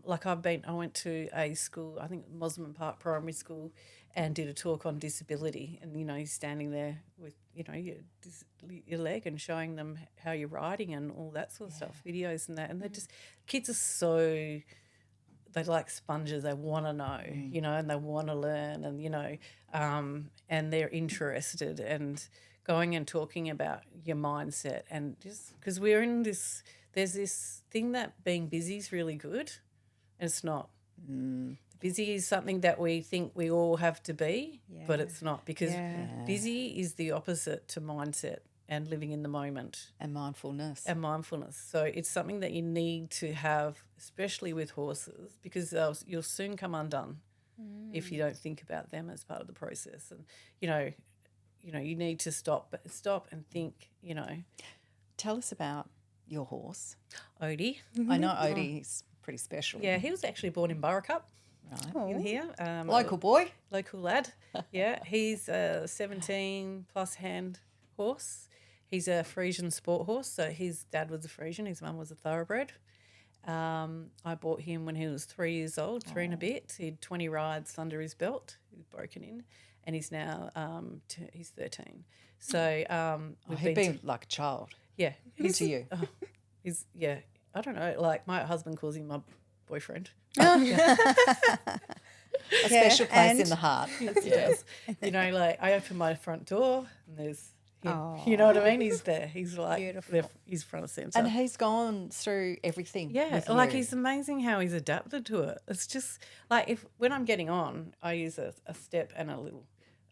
like I went to a school, I think Mosman Park Primary School, and did a talk on disability. And, he's standing there with, your leg and showing them how you're riding and all that sort of stuff, videos and that. And they're just, kids are so, they like sponges. They want to know, and they want to learn and, and they're interested and going and talking about your mindset. And just because we're in this, there's this thing that being busy is really good and it's not. Busy is something that we think we all have to be, but it's not, because busy is the opposite to mindset and living in the moment. And mindfulness. So it's something that you need to have, especially with horses, because you'll soon come undone if you don't think about them as part of the process. And, you need to stop and think, Tell us about your horse. Odie. I know Odie's pretty special. Yeah, he was actually born in Burracup. Right. In here. Local boy. Local lad. Yeah, he's a 17-plus hand horse. He's a Frisian sport horse. So his dad was a Frisian, his mum was a thoroughbred. I bought him when he was 3 years old, 3 and a bit. He had 20 rides under his belt. He was broken in. And he's now he's 13. So he'd been like a child. Yeah. To you. I don't know. Like my husband calls him my boyfriend. A special place in the heart. Yes, he does. I open my front door and there's him. Oh. You know what I mean? He's there. He's like, beautiful. He's front and centre. And he's gone through everything. Yeah, he's amazing how he's adapted to it. It's just like when I'm getting on, I use a step and a little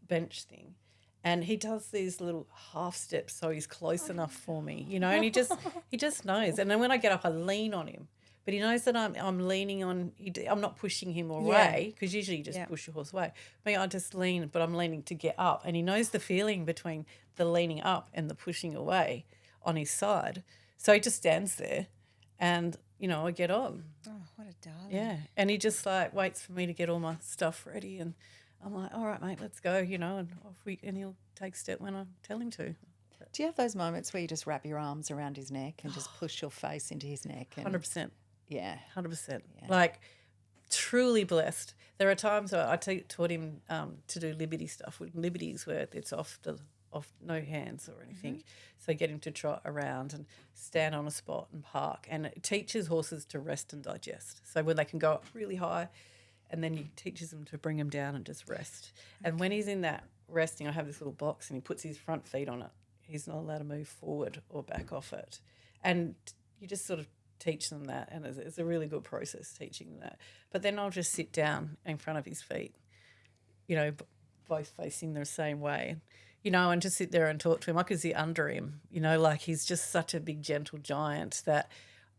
bench thing. And he does these little half steps so he's close enough for me, and he just knows. And then when I get up, I lean on him. But he knows that I'm leaning on. I'm not pushing him away, because usually you just push your horse away. Me, I just lean, but I'm leaning to get up, and he knows the feeling between the leaning up and the pushing away on his side. So he just stands there, and I get on. Oh, what a darling! Yeah, and he just waits for me to get all my stuff ready, and I'm like, all right, mate, let's go, and he'll take step when I tell him to. Do you have those moments where you just wrap your arms around his neck and just push your face into his neck? 100%. Yeah. 100%. Yeah. Truly blessed. There are times where I taught him to do liberty stuff, with liberties where it's off no hands or anything. Mm-hmm. So get him to trot around and stand on a spot and park. And it teaches horses to rest and digest. So when they can go up really high, and then he teaches them to bring them down and just rest. Okay. And when he's in that resting, I have this little box and he puts his front feet on it. He's not allowed to move forward or back off it. And you just sort of teach them that, and it's a really good process teaching them that. But then I'll just sit down in front of his feet, both facing the same way, and just sit there and talk to him. I could see under him, he's just such a big, gentle giant that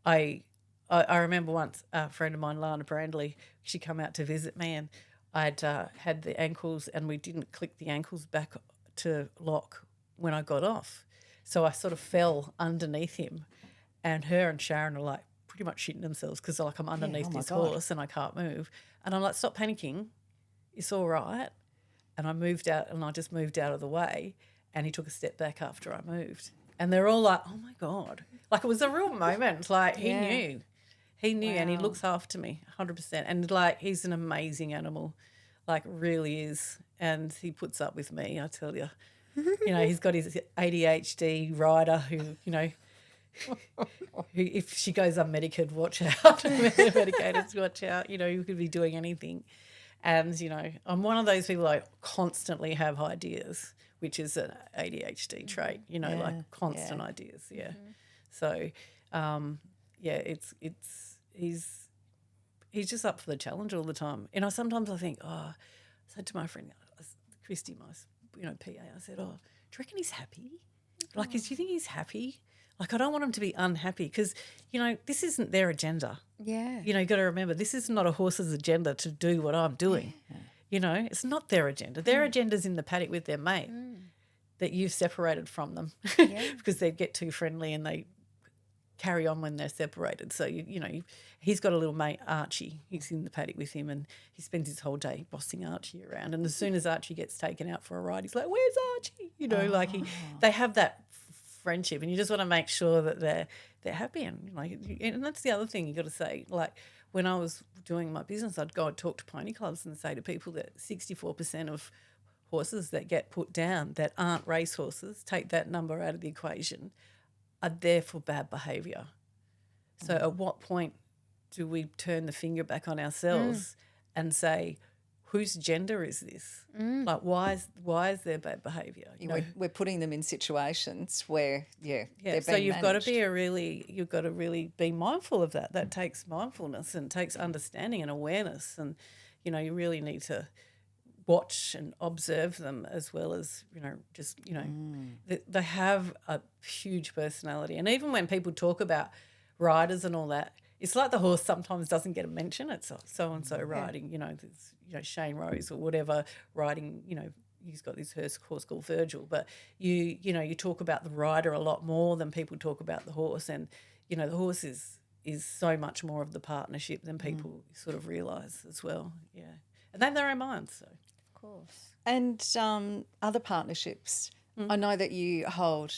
I remember once a friend of mine, Lana Brandley, she come out to visit me, and I'd had the ankles, and we didn't click the ankles back to lock when I got off. So I sort of fell underneath him, and her and Sharon are pretty much shitting themselves because I'm underneath this horse and I can't move. And I'm like, stop panicking. It's all right. And I just moved out of the way, and he took a step back after I moved. And they're all like, oh my God. It was a real moment. He knew. He knew. Wow. And he looks after me 100%. And he's an amazing animal, really is. And he puts up with me, I tell you. He's got his ADHD rider who, who, if she goes unmedicated, watch out. Medicated, watch out. You could be doing anything. And, I'm one of those people I constantly have ideas, which is an ADHD trait, constant ideas, yeah. Mm-hmm. So, he's just up for the challenge all the time. Sometimes I think, I said to my friend, Christy, my PA, I said, do you reckon he's happy? Do you think he's happy? I don't want him to be unhappy because, this isn't their agenda. Yeah. You got to remember, this is not a horse's agenda to do what I'm doing. Yeah. It's not their agenda. Their agenda's in the paddock with their mate that you've separated from them because they get too friendly and they carry on when they're separated. So, he's got a little mate, Archie. He's in the paddock with him, and he spends his whole day bossing Archie around. And as soon as Archie gets taken out for a ride, he's like, where's Archie? They have that friendship, and you just want to make sure that they're happy. And and that's the other thing you got to say. Like when I was doing my business, I'd go and talk to pony clubs and say to people that 64% of horses that get put down that aren't race horses, take that number out of the equation, are there for bad behaviour. So at what point do we turn the finger back on ourselves and say, whose gender is this? Like, why is there bad behaviour? We're putting them in situations where, they're being so you've got managed. you've got to really be mindful of that. That takes mindfulness and takes understanding and awareness, and you really need to watch and observe them as well as they have a huge personality. And even when people talk about riders and all that, it's like the horse sometimes doesn't get a mention. It's so and so riding, there's, Shane Rose or whatever riding, he's got this horse called Virgil. But you talk about the rider a lot more than people talk about the horse, and the horse is so much more of the partnership than people sort of realise as well. Yeah, and they have their own minds. So, Of course. And other partnerships. I know that you hold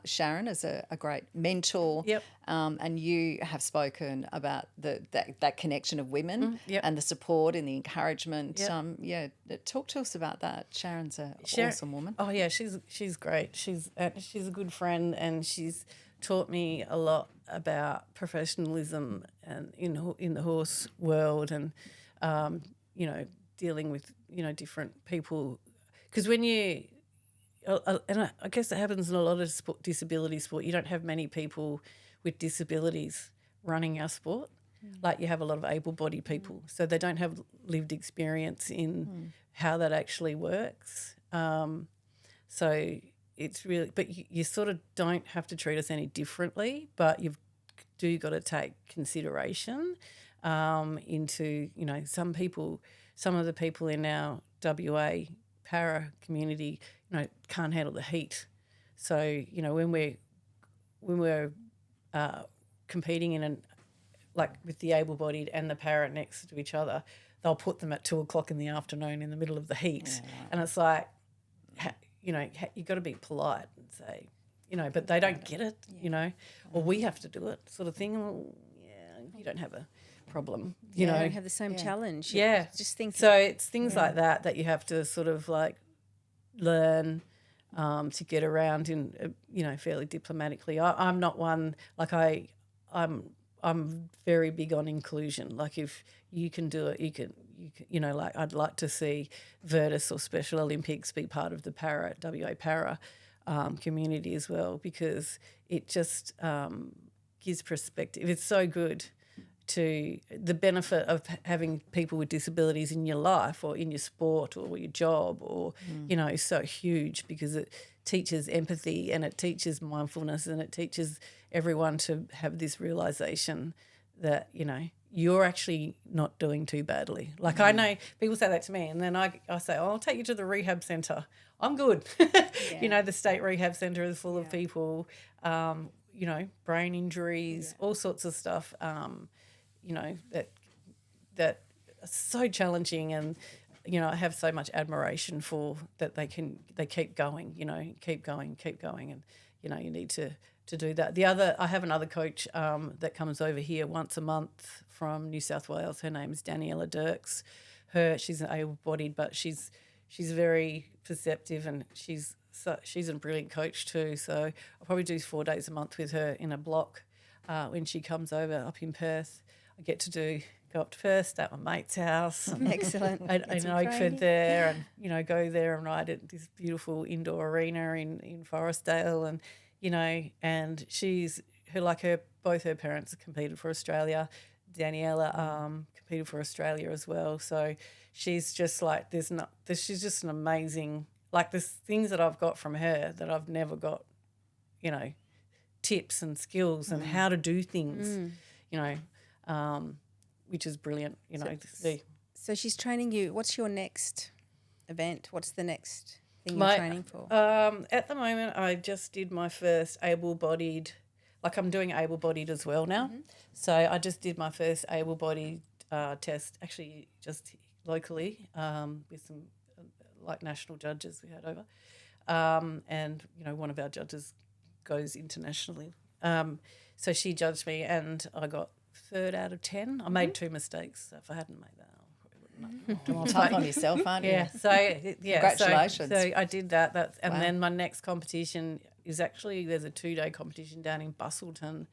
Sharon as a great mentor. Yep. And you have spoken about that connection of women and the support and the encouragement. Yep. Talk to us about that. Sharon's an awesome woman. Oh yeah, she's great. She's a good friend, and she's taught me a lot about professionalism and in the horse world, and dealing with different people, because when you and I guess it happens in a lot of disability sport. You don't have many people with disabilities running our sport. Like you have a lot of able-bodied people, so they don't have lived experience in how that actually works. So it's really, but you sort of don't have to treat us any differently, but you've got to take consideration into some of the people in our WA para community can't handle the heat. So when we're competing in with the able-bodied and the para next to each other, they'll put them at 2:00 in the afternoon in the middle of the heat, and it's like you got to be polite and say but they don't get it, or we have to do it, sort of thing. Well, you don't have a problem, You don't have the same challenge. Yeah. Just think. So it's things like that you have to sort of learn to get around in, fairly diplomatically. I'm not one, I'm very big on inclusion. Like if you can do it, you can I'd like to see Virtus or Special Olympics be part of the WA para community as well, because it just gives perspective. It's so good to the benefit of having people with disabilities in your life or in your sport or your job or, is so huge, because it teaches empathy and it teaches mindfulness and it teaches everyone to have this realisation that, you're actually not doing too badly. Like I know people say that to me, and then I say, I'll take you to the rehab centre. I'm good. The state rehab centre is full of people, brain injuries, all sorts of stuff, that are so challenging, and I have so much admiration for that. They keep going, keep going, and you need to do that. I have another coach that comes over here once a month from New South Wales. Her name is Daniela Dirks. She's an able-bodied, but she's very perceptive, and she's a brilliant coach too. So I'll probably do 4 days a month with her in a block when she comes over up in Perth. I get to go up to Perth, stay at my mate's house. Excellent. In Oakford there, and go there and ride at this beautiful indoor arena in Forestdale, and and both her parents competed for Australia. Daniela competed for Australia as well. So she's just she's just an amazing, there's things that I've got from her that I've never got, tips and skills and how to do things, which is brilliant, So she's training you. What's your next event? What's the next thing you're training for? At the moment, I just did my first able-bodied, I'm doing able-bodied as well now. So I just did my first able-bodied test, actually just locally with some national judges we had over. And, one of our judges goes internationally So she judged me, and I got 3rd out of 10. I made 2 mistakes. So if I hadn't made that, I probably wouldn't have. Tough on yourself, aren't you? Yeah. So Congratulations. So I did that. And Wow. then my next competition is actually, there's a 2-day competition down in Busselton,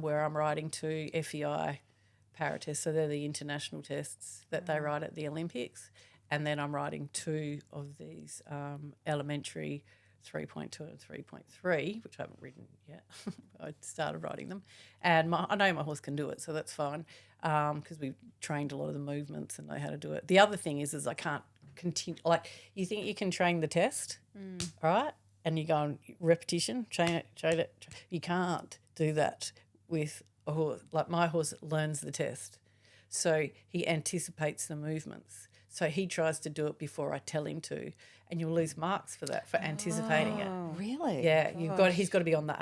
where I'm riding 2 FEI para tests. So they're the international tests that they ride at the Olympics. And then I'm riding 2 of these elementary 3.2 and 3.3, which I haven't ridden yet. I started riding them. And I know my horse can do it, so that's fine, because we've trained a lot of the movements and know how to do it. The other thing is I can't continue. Like, you think you can train the test, right? And you go on repetition, train it. You can't do that with a horse. Like, my horse learns the test. So he anticipates the movements. So he tries to do it before I tell him to, and you'll lose marks for that, for anticipating it. Really? Yeah, he's got to be on the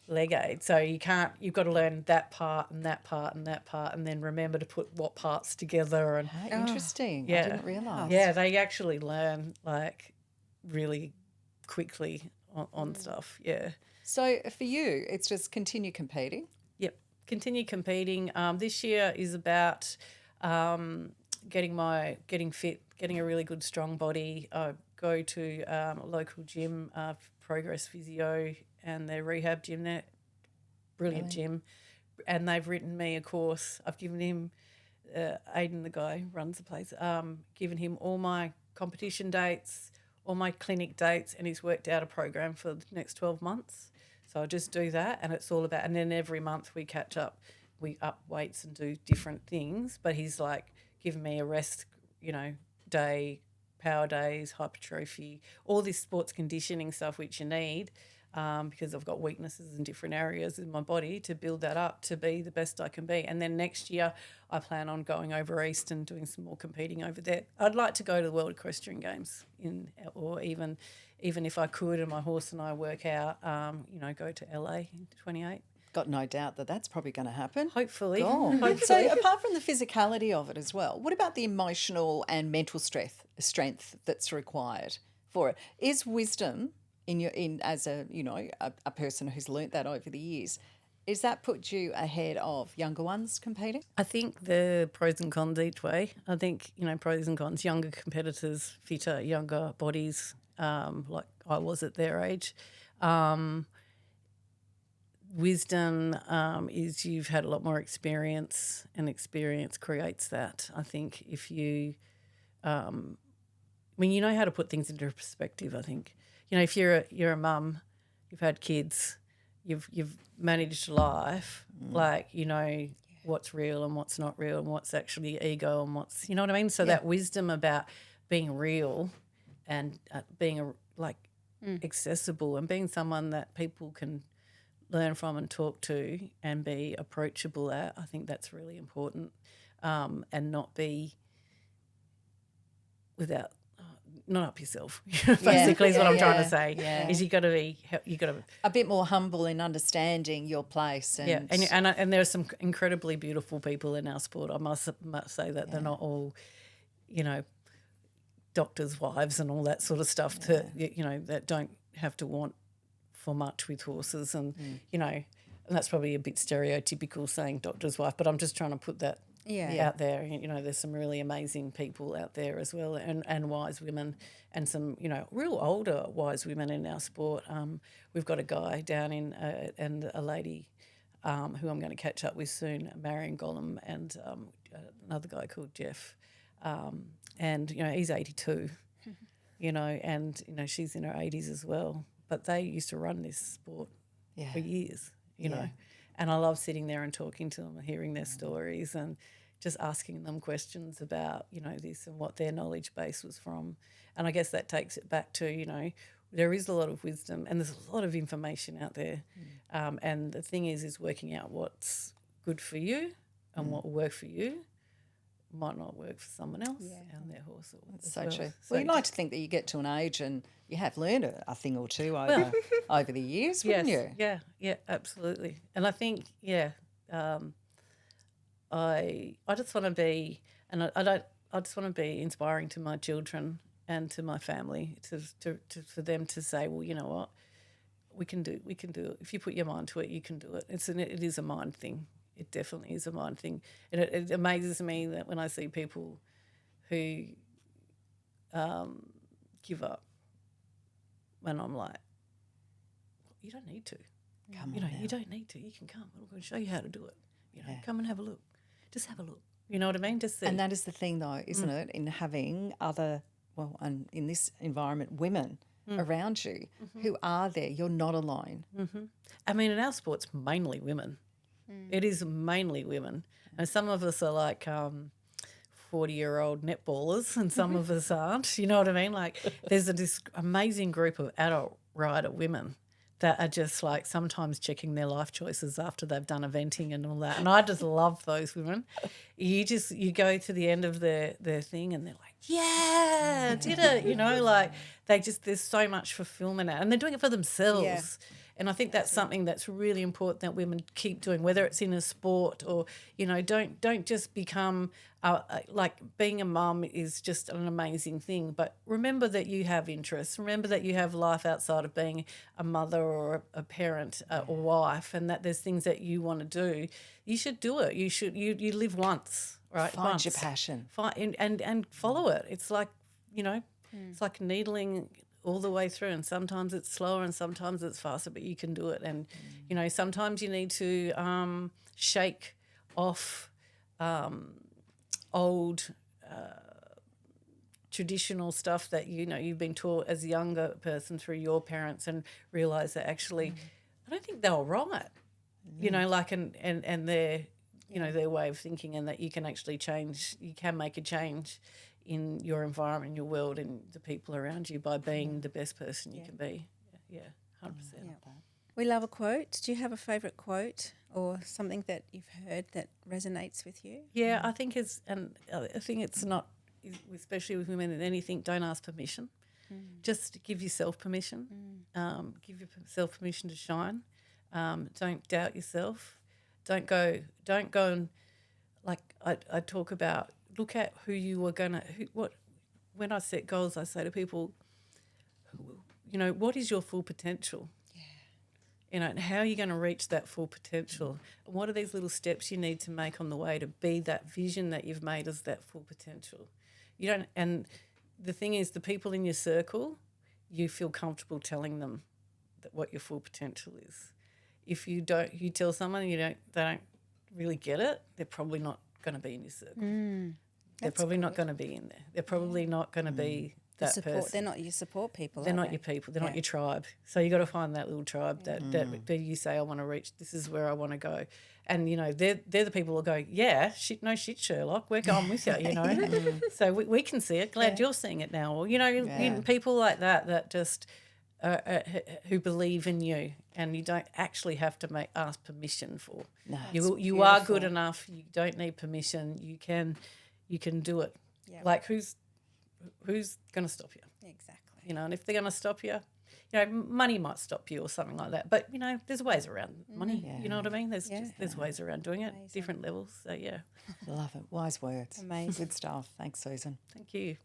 leg aid. So you've got to learn that part and that part and that part, and then remember to put what parts together. And Interesting. yeah. I didn't realise. Yeah, they actually learn like really quickly on stuff. Yeah. So for you, it's just continue competing. Yep. Continue competing. This year is about getting fit, getting a really good strong body. I go to a local gym, Progress Physio, and their rehab gym there. Brilliant gym. And they've written me a course. I've given him, Aidan, the guy who runs the place, given him all my competition dates, all my clinic dates, and he's worked out a program for the next 12 months. So I just do that, and it's all about, and then every month we catch up, we up weights and do different things, but he's like given me a rest, day, power days, hypertrophy, all this sports conditioning stuff which you need, because I've got weaknesses in different areas in my body to build that up to be the best I can be. And then next year I plan on going over east and doing some more competing over there. I'd like to go to the World Equestrian Games or even if I could and my horse and I work out, go to LA in 28. Got no doubt that that's probably going to happen. Hopefully. So apart from the physicality of it as well, what about the emotional and mental strength that's required for it? Is wisdom as a person who's learnt that over the years, is that put you ahead of younger ones competing? I think the pros and cons each way. I think, pros and cons, younger competitors, fitter, younger bodies, like I was at their age. Wisdom is you've had a lot more experience, and experience creates that. I think if you, you know how to put things into perspective. I think, if you're a mum, you've had kids, you've managed life, what's real and what's not real, and what's actually ego and what's, you know what I mean. So that wisdom about being real and being accessible and being someone that people can learn from and talk to and be approachable at, I think that's really important, and not be not up yourself. Basically, is what I'm trying to say. Yeah. Is you got to a bit more humble in understanding your place. And there are some incredibly beautiful people in our sport. I must say that they're not all, doctors' wives and all that sort of stuff that don't have to want for much with horses, and and that's probably a bit stereotypical saying doctor's wife, but I'm just trying to put that out there. There's some really amazing people out there as well, and wise women, and some real older wise women in our sport. We've got a guy down in and a lady who I'm going to catch up with soon, Marion Gollum, and another guy called Jeff, and he's 82, and she's in her 80s as well. But they used to run this sport for years, and I love sitting there and talking to them and hearing their stories and just asking them questions about, this and what their knowledge base was from. And I guess that takes it back to, there is a lot of wisdom and there's a lot of information out there. And the thing is working out what's good for you and what will work for you might not work for someone else and their horse. That's so true. Well, you'd like to think that you get to an age and you have learned a thing or two over the years, wouldn't you? Yeah, absolutely. And I think, I just want to be, and I just want to be inspiring to my children and to my family, to for them to say, well, you know what, we can do it. If you put your mind to it, you can do it. It is a mind thing. It definitely is a mind thing. And it amazes me that when I see people who give up, when I'm like, you don't need to. You don't need to. You can come. I'm going to show you how to do it. Come and have a look. Just have a look. You know what I mean? Just see. And that is the thing, though, isn't it? In having and in this environment, women around you who are there. You're not alone. Mm-hmm. I mean, in our sport's mainly women. It is mainly women. And some of us are like 40-year-old netballers and some of us aren't. You know what I mean? Like there's this amazing group of adult rider women that are just like sometimes checking their life choices after they've done eventing and all that. And I just love those women. You go to the end of their thing and they're like, yeah, did it, like there's so much fulfillment out, and they're doing it for themselves. Yeah. And I think that's something that's really important that women keep doing, whether it's in a sport or, don't just become like being a mum is just an amazing thing. But remember that you have interests. Remember that you have life outside of being a mother or a parent or wife, and that there's things that you want to do. You should do it. You live once, right? Find your passion. And follow it. It's like, it's like needling all the way through, and sometimes it's slower and sometimes it's faster, but you can do it. And sometimes you need to shake off old traditional stuff that you've been taught as a younger person through your parents, and realise that actually I don't think they were right. And their their way of thinking, and that you can actually change. You can make a change in your environment, your world, and the people around you by being the best person you can be. Yeah, 100%. We love a quote. Do you have a favourite quote or something that you've heard that resonates with you? Yeah, I think it's not, especially with women in anything, don't ask permission. Just give yourself permission. Give yourself permission to shine. Don't doubt yourself. Don't go and, like I talk about, look at who you are going to, when I set goals, I say to people, what is your full potential? Yeah. And how are you going to reach that full potential? And what are these little steps you need to make on the way to be that vision that you've made as that full potential? And the thing is, the people in your circle, you feel comfortable telling them what your full potential is. If you tell someone they don't really get it, they're probably not going to be in your circle. They're probably not going to be in there. They're probably not going to be that person. They're not your support people. They're not your people. They're not your tribe. So you got to find that little tribe that you say, I want to reach. This is where I want to go. And they're the people who go, yeah, no shit, Sherlock, we're going with you. So we can see it. Glad you're seeing it now. Or people like that just who believe in you, and you don't actually have to ask permission for. No, you are good enough. You don't need permission. You can do it. Yep. Like who's going to stop you? Exactly. And if they're going to stop you, money might stop you or something like that. But there's ways around money. Yeah. You know what I mean? There's ways around doing it, different levels. So yeah, love it. Wise words. Amazing. Good stuff. Thanks, Susan. Thank you.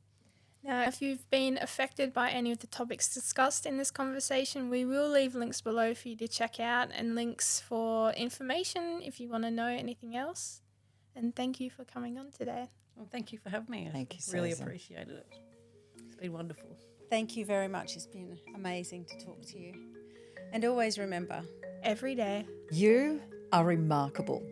Now, if you've been affected by any of the topics discussed in this conversation, we will leave links below for you to check out, and links for information if you want to know anything else. And thank you for coming on today. Well, thank you for having me. Thank you, Really Susan. appreciated it. It's been wonderful. Thank you very much. It's been amazing to talk to you. And always remember, every day, you are remarkable.